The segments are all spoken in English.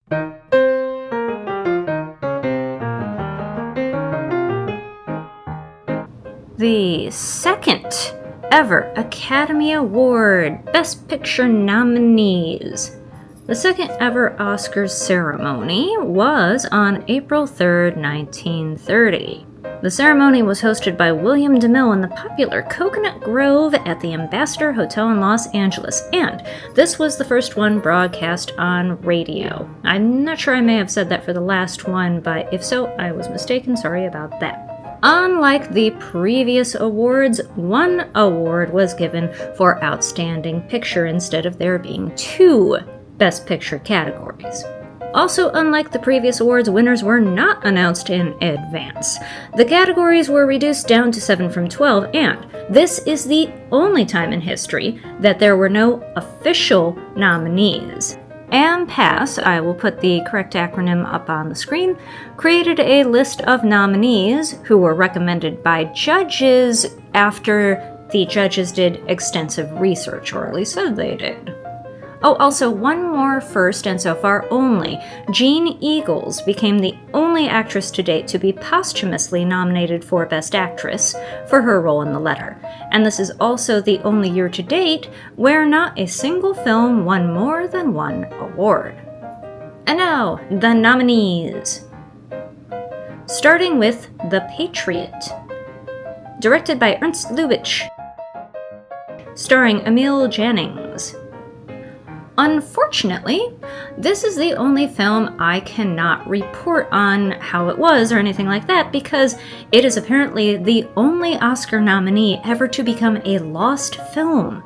The second ever Academy Award Best Picture nominees. The second ever Oscars ceremony was on April 3rd, 1930. The ceremony was hosted by William DeMille in the popular Coconut Grove at the Ambassador Hotel in Los Angeles, and this was the first one broadcast on radio. I'm not sure, I may have said that for the last one, but if so, I was mistaken. Sorry about that. Unlike the previous awards, one award was given for Outstanding Picture instead of there being two Best Picture categories. Also, unlike the previous awards, winners were not announced in advance. The categories were reduced down to 7 from 12, and this is the only time in history that there were no official nominees. AMPAS, I will put the correct acronym up on the screen, created a list of nominees who were recommended by judges after the judges did extensive research, or at least said they did. Oh, also one more first, and so far only. Jean Eagles became the only actress to date to be posthumously nominated for Best Actress for her role in The Letter. And this is also the only year to date where not a single film won more than one award. And now, the nominees. Starting with The Patriot. Directed by Ernst Lubitsch. Starring Emil Jannings. Unfortunately, this is the only film I cannot report on how it was or anything like that because it is apparently the only Oscar nominee ever to become a lost film.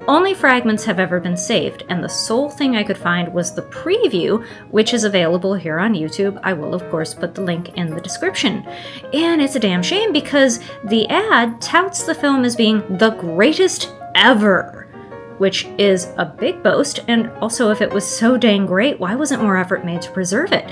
Only fragments have ever been saved, and the sole thing I could find was the preview, which is available here on YouTube. I will, of course, put the link in the description. And it's a damn shame because the ad touts the film as being the greatest ever, which is a big boast, and also if it was so dang great, why wasn't more effort made to preserve it?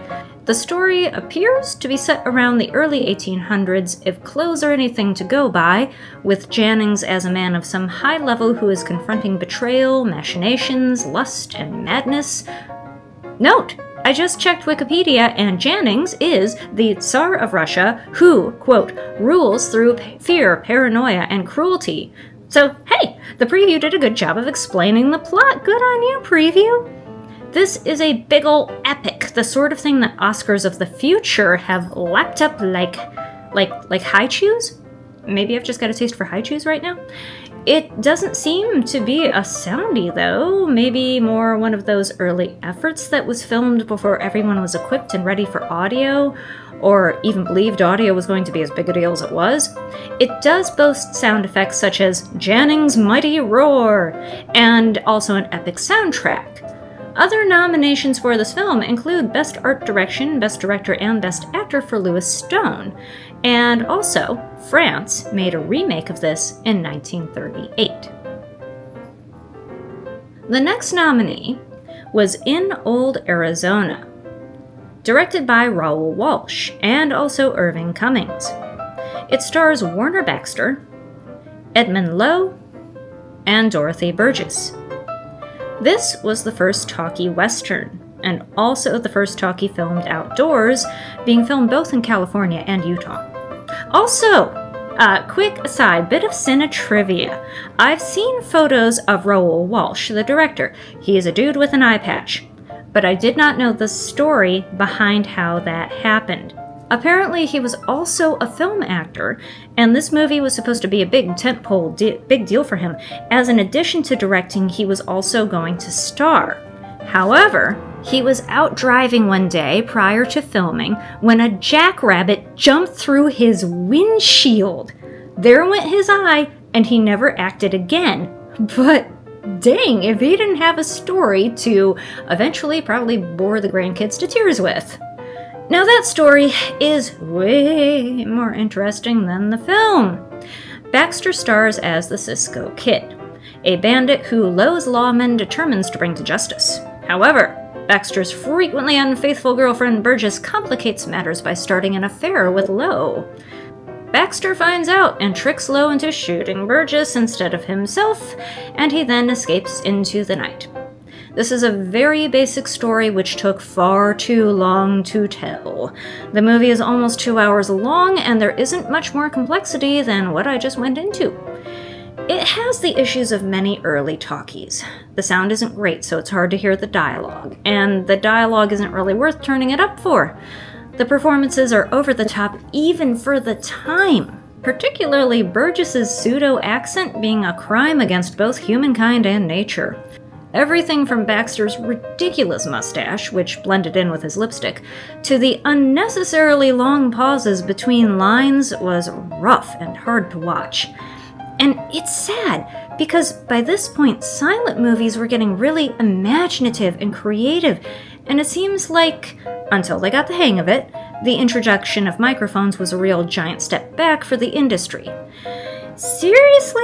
The story appears to be set around the early 1800s, if clothes are anything to go by, with Jannings as a man of some high level who is confronting betrayal, machinations, lust, and madness. Note, I just checked Wikipedia, and Jannings is the Tsar of Russia who, quote, rules through fear, paranoia, and cruelty. So, hey, the preview did a good job of explaining the plot. Good on you, preview. This is a big ol' epic, the sort of thing that Oscars of the future have lapped up like high chews? Maybe I've just got a taste for high chews right now. It doesn't seem to be a soundy, though. Maybe more one of those early efforts that was filmed before everyone was equipped and ready for audio, or even believed audio was going to be as big a deal as it was. It does boast sound effects such as Jannings' mighty roar, and also an epic soundtrack. Other nominations for this film include Best Art Direction, Best Director, and Best Actor for Louis Stone. And also, France made a remake of this in 1938. The next nominee was In Old Arizona, directed by Raoul Walsh and also Irving Cummings. It stars Warner Baxter, Edmund Lowe, and Dorothy Burgess. This was the first talkie western, and also the first talkie filmed outdoors, being filmed both in California and Utah. Also, quick aside, bit of cine trivia. I've seen photos of Raoul Walsh, the director. He is a dude with an eye patch. But I did not know the story behind how that happened. Apparently, he was also a film actor, and this movie was supposed to be a big tentpole big deal for him, as in addition to directing, he was also going to star. However, he was out driving one day prior to filming when a jackrabbit jumped through his windshield. There went his eye, and he never acted again. But dang, if he didn't have a story to eventually probably bore the grandkids to tears with. Now that story is way more interesting than the film. Baxter stars as the Cisco Kid, a bandit who Lowe's lawman determines to bring to justice. However, Baxter's frequently unfaithful girlfriend Burgess complicates matters by starting an affair with Lowe. Baxter finds out and tricks Lowe into shooting Burgess instead of himself, and he then escapes into the night. This is a very basic story which took far too long to tell. The movie is almost 2 hours long, and there isn't much more complexity than what I just went into. It has the issues of many early talkies. The sound isn't great, so it's hard to hear the dialogue, and the dialogue isn't really worth turning it up for. The performances are over the top even for the time, particularly Burgess's pseudo-accent being a crime against both humankind and nature. Everything from Baxter's ridiculous mustache, which blended in with his lipstick, to the unnecessarily long pauses between lines was rough and hard to watch. And it's sad, because by this point, silent movies were getting really imaginative and creative, and it seems like, until they got the hang of it, the introduction of microphones was a real giant step back for the industry. Seriously?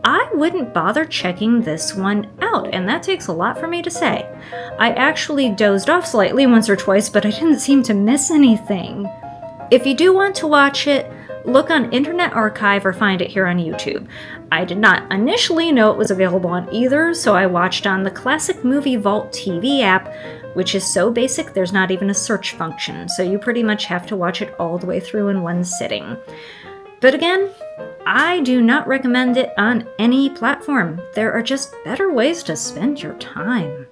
I wouldn't bother checking this one out, and that takes a lot for me to say. I actually dozed off slightly once or twice, but I didn't seem to miss anything. If you do want to watch it, look on Internet Archive or find it here on YouTube. I did not initially know it was available on either, so I watched on the Classic Movie Vault TV app, which is so basic there's not even a search function, so you pretty much have to watch it all the way through in one sitting. But again, I do not recommend it on any platform. There are just better ways to spend your time.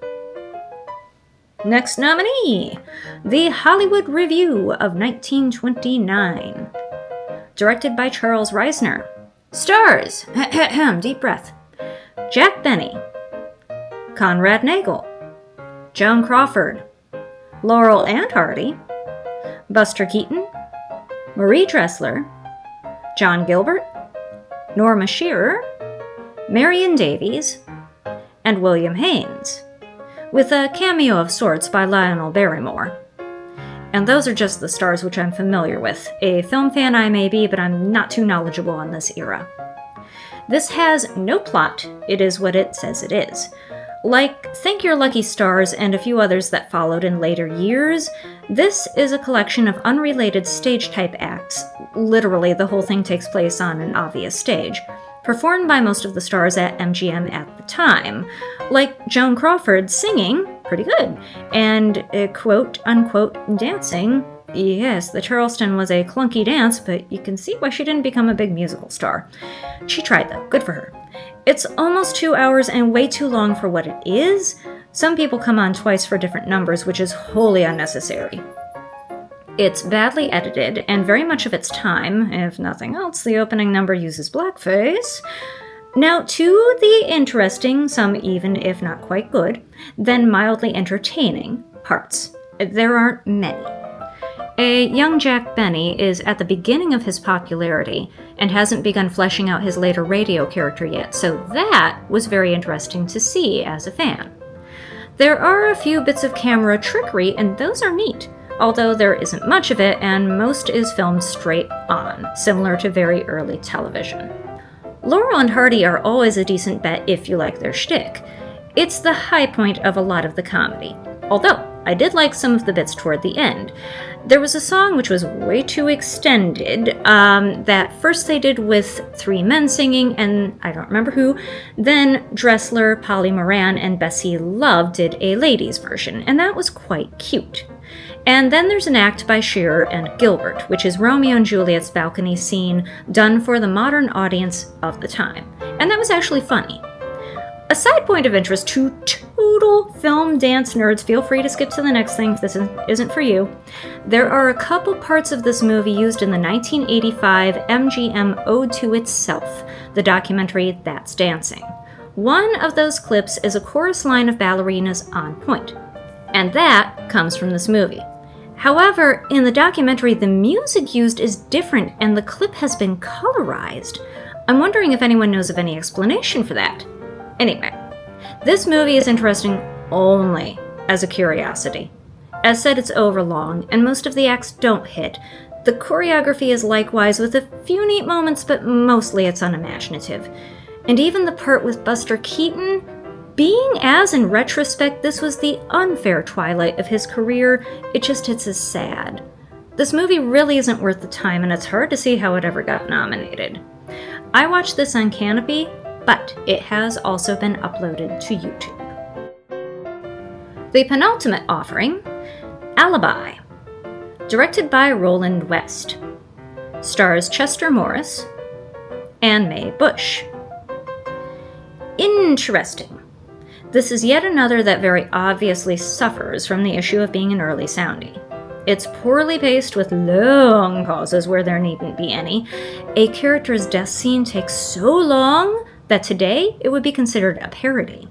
Next nominee, The Hollywood Review of 1929. Directed by Charles Reisner. Stars, deep breath, Jack Benny, Conrad Nagel, Joan Crawford, Laurel and Hardy, Buster Keaton, Marie Dressler, John Gilbert, Norma Shearer, Marion Davies, and William Haynes, with a cameo of sorts by Lionel Barrymore. And those are just the stars which I'm familiar with. A film fan I may be, but I'm not too knowledgeable on this era. This has no plot. It is what it says it is. Like Thank Your Lucky Stars and a few others that followed in later years, this is a collection of unrelated stage-type acts. Literally, the whole thing takes place on an obvious stage, performed by most of the stars at MGM at the time, like Joan Crawford singing, pretty good, and quote-unquote dancing. Yes, the Charleston was a clunky dance, but you can see why she didn't become a big musical star. She tried though, good for her. It's almost 2 hours and way too long for what it is. Some people come on twice for different numbers, which is wholly unnecessary. It's badly edited, and very much of its time, if nothing else, the opening number uses blackface. Now, to the interesting, some even if not quite good, then mildly entertaining parts. There aren't many. A young Jack Benny is at the beginning of his popularity and hasn't begun fleshing out his later radio character yet, so that was very interesting to see as a fan. There are a few bits of camera trickery, and those are neat, although there isn't much of it, and most is filmed straight on, similar to very early television. Laurel and Hardy are always a decent bet if you like their shtick. It's the high point of a lot of the comedy, although I did like some of the bits toward the end. There was a song which was way too extended, that first they did with 3 men singing, and I don't remember who. Then Dressler, Polly Moran, and Bessie Love did a ladies' version, and that was quite cute. And then there's an act by Shearer and Gilbert, which is Romeo and Juliet's balcony scene done for the modern audience of the time. And that was actually funny. A side point of interest to total film dance nerds, feel free to skip to the next thing if this isn't for you. There are a couple parts of this movie used in the 1985 MGM Ode to Itself, the documentary That's Dancing. One of those clips is a chorus line of ballerinas on point, and that comes from this movie. However, in the documentary, the music used is different and the clip has been colorized. I'm wondering if anyone knows of any explanation for that. Anyway, this movie is interesting only as a curiosity. As said, it's overlong, and most of the acts don't hit. The choreography is likewise, with a few neat moments, but mostly it's unimaginative. And even the part with Buster Keaton, being as in retrospect this was the unfair twilight of his career, it just hits as sad. This movie really isn't worth the time, and it's hard to see how it ever got nominated. I watched this on Canopy, but it has also been uploaded to YouTube. The penultimate offering, Alibi, directed by Roland West, stars Chester Morris and Mae Bush. Interesting. This is yet another that very obviously suffers from the issue of being an early soundie. It's poorly paced with long pauses where there needn't be any. A character's death scene takes so long that today it would be considered a parody.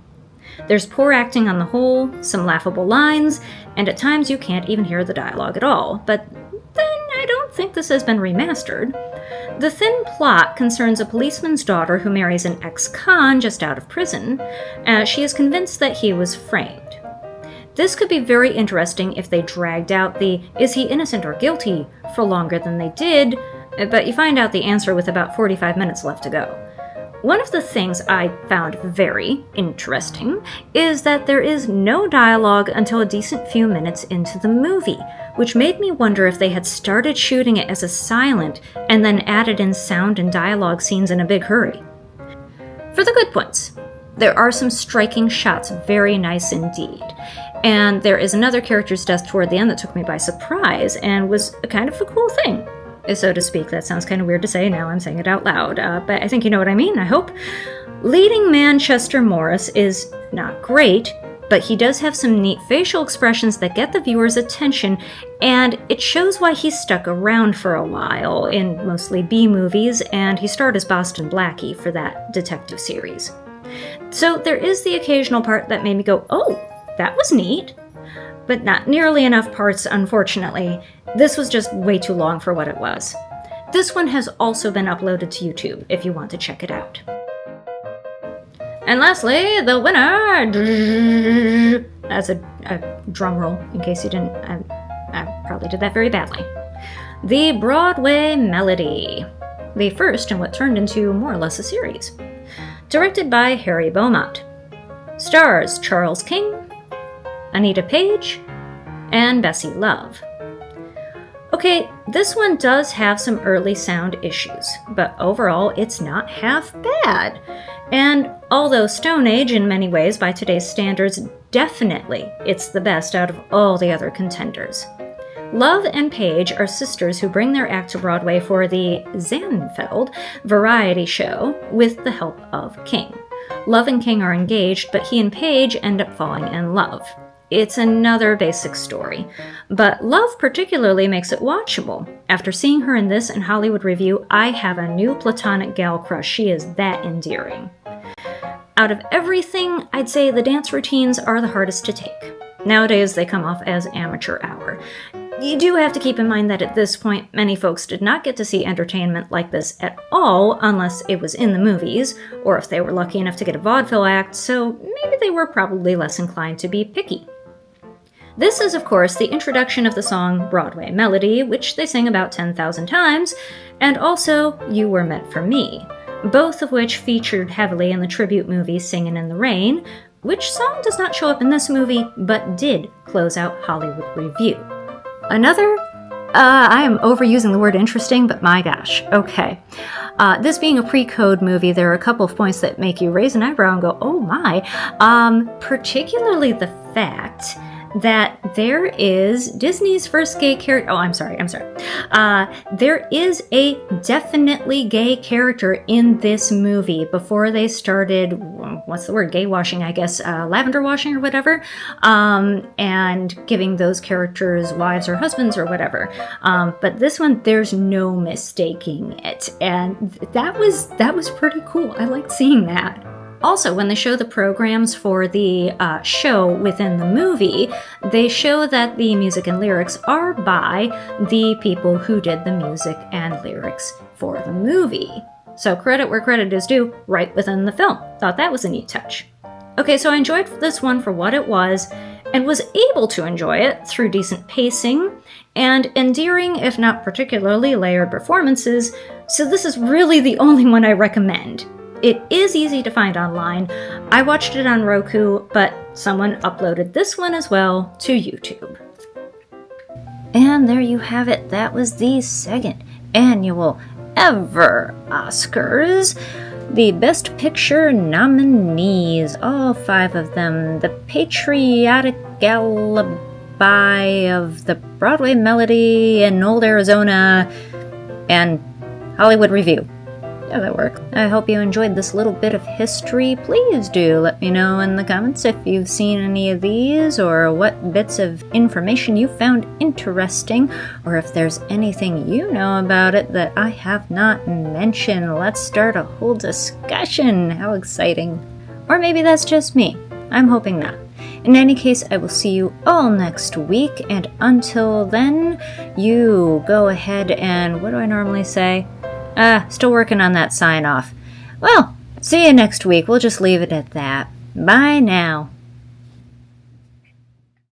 There's poor acting on the whole, some laughable lines, and at times you can't even hear the dialogue at all, but then I don't think this has been remastered. The thin plot concerns a policeman's daughter who marries an ex-con just out of prison. She is convinced that he was framed. This could be very interesting if they dragged out the "is he innocent or guilty" for longer than they did, but you find out the answer with about 45 minutes left to go. One of the things I found very interesting is that there is no dialogue until a decent few minutes into the movie, which made me wonder if they had started shooting it as a silent and then added in sound and dialogue scenes in a big hurry. For the good points, there are some striking shots, very nice indeed. And there is another character's death toward the end that took me by surprise and was kind of a cool thing, so to speak. That sounds kind of weird to say, now I'm saying it out loud, but I think you know what I mean, I hope. Leading man Chester Morris is not great, but he does have some neat facial expressions that get the viewer's attention, and it shows why he stuck around for a while in mostly B movies, and he starred as Boston Blackie for that detective series. So there is the occasional part that made me go, oh, that was neat, but not nearly enough parts, unfortunately. This was just way too long for what it was. This one has also been uploaded to YouTube if you want to check it out. And lastly, the winner, as a drum roll, in case you didn't, I probably did that very badly. The Broadway Melody, the first in what turned into more or less a series. Directed by Harry Beaumont. Stars Charles King, Anita Page, and Bessie Love. Okay, this one does have some early sound issues, but overall it's not half bad. And although Stone Age in many ways by today's standards, definitely it's the best out of all the other contenders. Love and Page are sisters who bring their act to Broadway for the Zanfeld variety show with the help of King. Love and King are engaged, but he and Page end up falling in love. It's another basic story, but Love particularly makes it watchable. After seeing her in this and Hollywood Review, I have a new platonic gal crush. She is that endearing. Out of everything, I'd say the dance routines are the hardest to take. Nowadays, they come off as amateur hour. You do have to keep in mind that at this point, many folks did not get to see entertainment like this at all unless it was in the movies, or if they were lucky enough to get a vaudeville act, so maybe they were probably less inclined to be picky. This is, of course, the introduction of the song Broadway Melody, which they sing about 10,000 times, and also You Were Meant for Me, both of which featured heavily in the tribute movie Singin' in the Rain, which song does not show up in this movie, but did close out Hollywood Review. Another, I am overusing the word interesting, but my gosh, okay. This being a pre-code movie, there are a couple of points that make you raise an eyebrow and go, oh my, particularly the fact that there is Disney's first gay character. Oh, I'm sorry. There is a definitely gay character in this movie before they started, what's the word, gay washing, I guess, lavender washing or whatever, and giving those characters wives or husbands or whatever. But this one, there's no mistaking it. And that was pretty cool. I liked seeing that. Also, when they show the programs for the show within the movie, they show that the music and lyrics are by the people who did the music and lyrics for the movie. So credit where credit is due, right within the film. Thought that was a neat touch. Okay, so I enjoyed this one for what it was, and was able to enjoy it through decent pacing and endearing, if not particularly layered performances, so this is really the only one I recommend. It is easy to find online. I watched it on Roku, but someone uploaded this one as well to YouTube. And there you have it. That was the second annual ever Oscars. The Best Picture nominees, all 5 of them: The Patriotic Alibi of the Broadway Melody in Old Arizona, and Hollywood Review. Yeah, that worked. I hope you enjoyed this little bit of history. Please do let me know in the comments if you've seen any of these, or what bits of information you found interesting, or if there's anything you know about it that I have not mentioned. Let's start a whole discussion. How exciting. Or maybe that's just me. I'm hoping not. In any case, I will see you all next week, and until then, you go ahead and, what do I normally say? Still working on that sign off. Well, see you next week. We'll just leave it at that. Bye now.